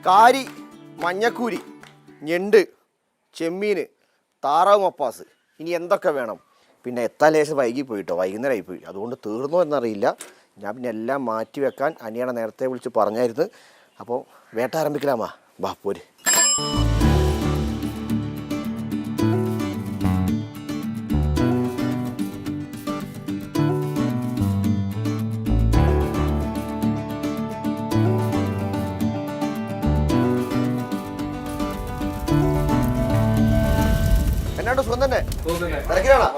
കാരി, മഞ്ഞക്കൂരി, ഞണ്ട്, ചെമ്മീൻ, താറാവ് മപ്പാസ്. ഇനി എന്തൊക്കെ വേണം? പിന്നെ എത്താൻ ലേശം വൈകിപ്പോയിട്ടോ, വൈകുന്നേരമായി പോയി. അതുകൊണ്ട് തീർന്നോ എന്നറിയില്ല. ഞാൻ പിന്നെ എല്ലാം മാറ്റി വെക്കാൻ അനിയനെ നേരത്തെ വിളിച്ച് പറഞ്ഞായിരുന്നു. അപ്പോൾ വേട്ട ആരംഭിക്കലാമാ. വാ പോര്. എന്നാണ്ട് സുഖം തന്നെ? തിരക്കിലാണോ?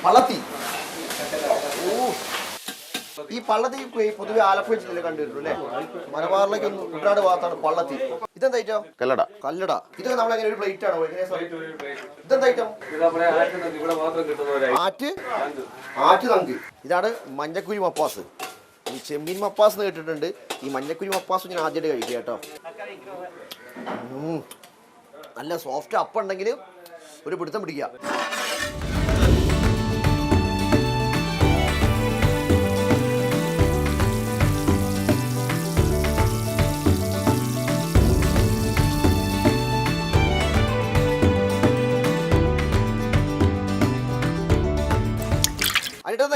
പള്ളത്തി. ഈ പള്ളത്തി പൊതുവെ ആലപ്പുഴ ജില്ലയിൽ കണ്ടുവരുന്നു അല്ലേ? മലബാറിലേക്ക് കുട്ടനാട് ഭാഗത്താണ് പള്ളത്തി. ഇതെന്താ ഐറ്റം? കല്ലട. കല്ലട. ഇത് നമ്മളെങ്ങനെ ഒരു പ്ലേറ്റ് ആണോ? ഇതെന്താ ഐറ്റം? ആറ്റ് തങ്ക്. ഇതാണ് മഞ്ഞക്കുരി മപ്പാസ്. ഈ ചെമ്മീൻ മപ്പാസ് എന്ന് കേട്ടിട്ടുണ്ട്. ഈ മഞ്ഞക്കുരി മപ്പാസ് ഞാൻ ആദ്യമായിട്ട് കഴിക്കുക കേട്ടോ. നല്ല സോഫ്റ്റ് അപ്പം ഉണ്ടെങ്കിൽ ഒരു പിടുത്തം പിടിക്കുക.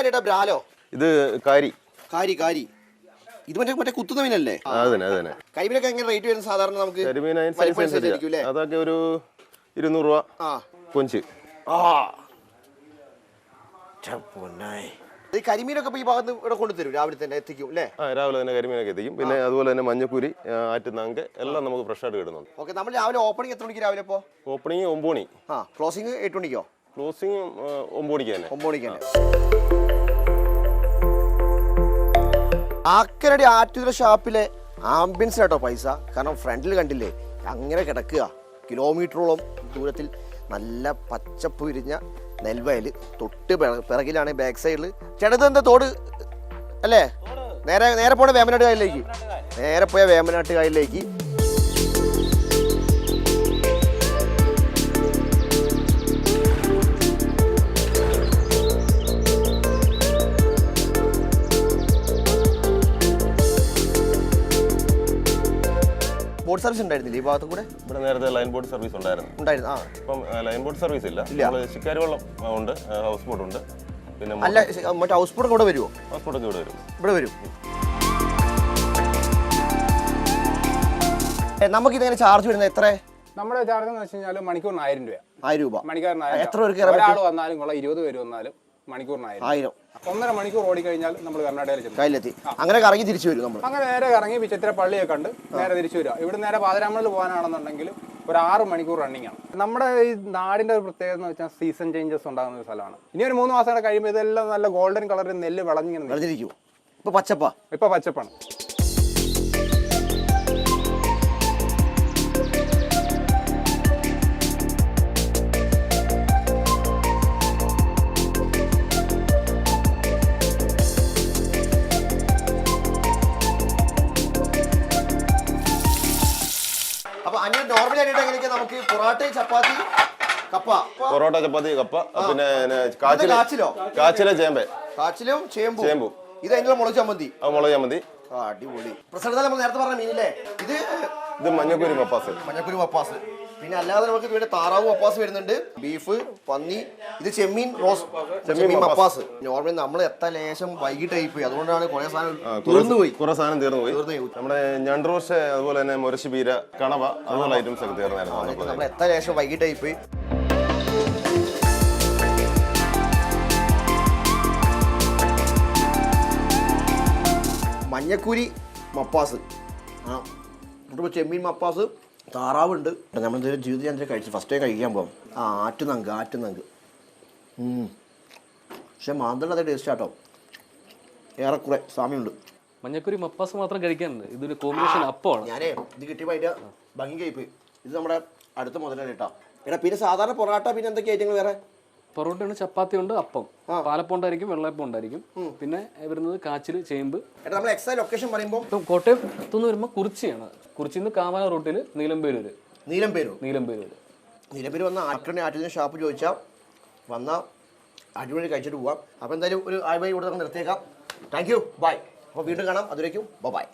അതിന്റെ ബ്രാലോ? ഇത് കാരി. കാരി കാരി. ഇത് മറ്റേ കുത്തുന്ന മീനല്ലേ? കരിമീനൊക്കെ എങ്ങനെ റേറ്റ് വരുന്നത് സാധാരണ? നമുക്ക് അതൊക്കെ ഒരു 200 രൂപ കൊഞ്ച്. ഈ കരിമീനൊക്കെ ഈ ഭാഗത്ത് ഇവിടെ കൊണ്ടുതരും, രാവിലെ തന്നെ എത്തിക്കും അല്ലേ? രാവിലെ തന്നെ കരിമീനൊക്കെ എത്തിക്കും. പിന്നെ അതുപോലെ തന്നെ മഞ്ഞക്കുരി, ആറ്റുനാങ്ക് എല്ലാം നമുക്ക് ഫ്രഷ് ആയിട്ട് കിട്ടുന്നുണ്ട്. ഓക്കെ. നമ്മൾ രാവിലെ ഓപ്പണിംഗ് എത്ര മണിക്ക്? രാവിലെ ഓപ്പണിംഗ് 9 മണി. ക്ലോസിംഗ് 8 മണിക്കോ? ക്ലോസിംഗ് 9 മണിക്ക് തന്നെ. 9 മണിക്ക് തന്നെ. ആക്കരടി ആറ്റുതല ഷാപ്പിലെ ആംബിയൻസിലാട്ടോ പൈസ. കാരണം ഫ്രണ്ടിൽ കണ്ടില്ലേ, അങ്ങനെ കിടക്കുക. കിലോമീറ്ററോളം ദൂരത്തിൽ നല്ല പച്ചപ്പ് വിരിഞ്ഞ നെൽവയൽ. തൊട്ട് പിറകിലാണ് ബാക്ക് സൈഡിൽ. ചേട്ടത് എന്താ തോട് അല്ലേ? നേരെ പോണ വേമ്പനാട്ട് കായലിലേക്ക്. നേരെ പോയ വേമ്പനാട്ട് കായലിലേക്ക്. ബോട്ട് സർവീസ് ഉണ്ടായിരുന്നില്ല ഈ ഭാഗത്ത് കൂടെ? ഇവിടെ നേരത്തെ ലൈൻ ബോട്ട് സർവീസ് ഉണ്ടായിരുന്നു. ഇപ്പം ലൈൻ ബോട്ട് സർവീസ് ഇല്ല. ശിക്കാരി വെള്ളം ഉണ്ട്, ഹൗസ് ബോട്ട് ഉണ്ട്. പിന്നെ അല്ല, മറ്റേ ഹൗസ് ബോട്ട് കൂടെ വരുമോ? ഹൗസ് ബോട്ടൊക്കെ ഇവിടെ വരും. നമുക്ക് ഇതെങ്ങനെ ചാർജ് വരുന്നത്? എത്ര നമ്മുടെ ചാർജ് എന്ന് വെച്ച് കഴിഞ്ഞാൽ മണിക്കൂറിന് 1000 രൂപ. 1000 രൂപ. മണിക്കൂറിന് എത്ര പേർക്ക് ഒരാൾ വന്നാലും 20 പേര് വന്നാലും മണിക്കൂറിന് 1000. 1.5 മണിക്കൂർ ഓടിക്കഴിഞ്ഞാൽ നമ്മൾ കർണാടകയിലെത്തി. അങ്ങനെ കറങ്ങി തിരിച്ചു വരും. നമ്മൾ അങ്ങനെ നേരെ കറങ്ങി വിചിത്ര പള്ളിയെ കണ്ട് നേരെ തിരിച്ചു വരിക. ഇവിടെ നേരെ പാതിരാമണിൽ പോകാനാണെന്നുണ്ടെങ്കിൽ ഒരു 6 മണിക്കൂർ റണ്ണിങ് ആണ്. നമ്മുടെ ഈ നാടിന്റെ ഒരു പ്രത്യേകത എന്ന് വെച്ചാൽ സീസൺ ചേഞ്ചസ് ഉണ്ടാകുന്ന ഒരു സ്ഥലമാണ്. ഇനി ഒരു 3 മാസം കഴിയുമ്പോൾ ഇതെല്ലാം നല്ല ഗോൾഡൻ കളറിൽ നെല്ല് വിളഞ്ഞിങ്ങനെ. ഇപ്പൊ പച്ചപ്പാണ്. നമുക്ക് പൊറോട്ട, ചപ്പാത്തി, കപ്പ. പൊറോട്ട, ചപ്പാത്തി, കപ്പ. പിന്നെ കാച്ചിലെ ചേമ്പും. ഇത് അതിനുള്ള മുളക് ചമ്മന്തി. അടിപൊളി. പ്രസന്നത നമ്മൾ നേരത്തെ പറഞ്ഞ മീനില്ലേ? ഇത് മഞ്ഞക്കുരി മപ്പാസ്. പിന്നെ അല്ലാതെ നമുക്ക് ഇവിടെ താറാവ് മപ്പാസ് വരുന്നുണ്ട്, ബീഫ്, പന്നി. ഇത് ചെമ്മീൻ മപ്പാസ്. നോർമലി നമ്മൾ എത്താൻ ലേശം വൈകിട്ടായി പോയി. അതുകൊണ്ടാണ് കുറെ സാധനം തീർന്നു പോയി. നമ്മുടെ ഞണ്ട് റോസ്റ്റ്, അതുപോലെ തന്നെ മുരശ് ബീര, കണവ, അതുപോലെ ഐറ്റംസ് ഒക്കെ തീർന്നായിരുന്നു. നമ്മൾ എത്താൻ ലേശം വൈകിട്ടായി പോയി. മഞ്ഞക്കുരി മപ്പാസ്, ചെമ്മീൻ മപ്പാസ്, താറാവുണ്ട്. നമ്മൾ ജീവിതത്തിൽ ഞാൻ കഴിച്ചു ഫസ്റ്റ് ടൈം കഴിക്കാൻ പോകും. ആറ്റുനങ്ക്. പക്ഷെ മാന്തളിന് അതേ ടേസ്റ്റ് ആട്ടോ, ഏറെക്കുറെ സാമ്യമുണ്ട്. മഞ്ഞക്കുരി മപ്പാസ് മാത്രം കഴിക്കാനുണ്ട്. ഇതൊരു കോമ്പിനേഷൻ അപ്പമാണ്. ഞാനേ ഇത് കിട്ടിയപ്പോൾ അതിൻ്റെ ഭംഗി കഴിപ്പ്. ഇത് നമ്മുടെ അടുത്ത മുതലാണ് കേട്ടോ. പിന്നെ സാധാരണ പൊറോട്ട, പിന്നെ എന്തൊക്കെ ഐറ്റങ്ങൾ വേറെ? പൊറോട്ടയാണ്, ചപ്പാത്തി ഉണ്ട്, അപ്പം, പാലപ്പം ഉണ്ടായിരിക്കും, വെള്ളയപ്പം ഉണ്ടായിരിക്കും. പിന്നെ വരുന്നത് കാച്ചില്, ചേമ്പ്. നമ്മൾ എക്സാക്ട് ലൊക്കേഷൻ പറയുമ്പോൾ കോട്ടയത്തുനിന്ന് വരുമ്പോൾ കുറിച്ചിയാണ്. കുറിച്ചിന്ന് കാവാല റൂട്ടിൽ നീലംപേരൂര് വന്ന ആറ്റിന് ഷാപ്പ് ചോദിച്ചാൽ വന്നാൽ അടിപൊളി കഴിച്ചിട്ട് പോവാം. അപ്പോൾ എന്തായാലും ഒരു ആഴ്ച ഇവിടെ നമുക്ക് നിർത്തിയേക്കാം. Thank you, by. അപ്പോൾ വീണ്ടും കാണാം. അതുവരേക്കും ബൈ.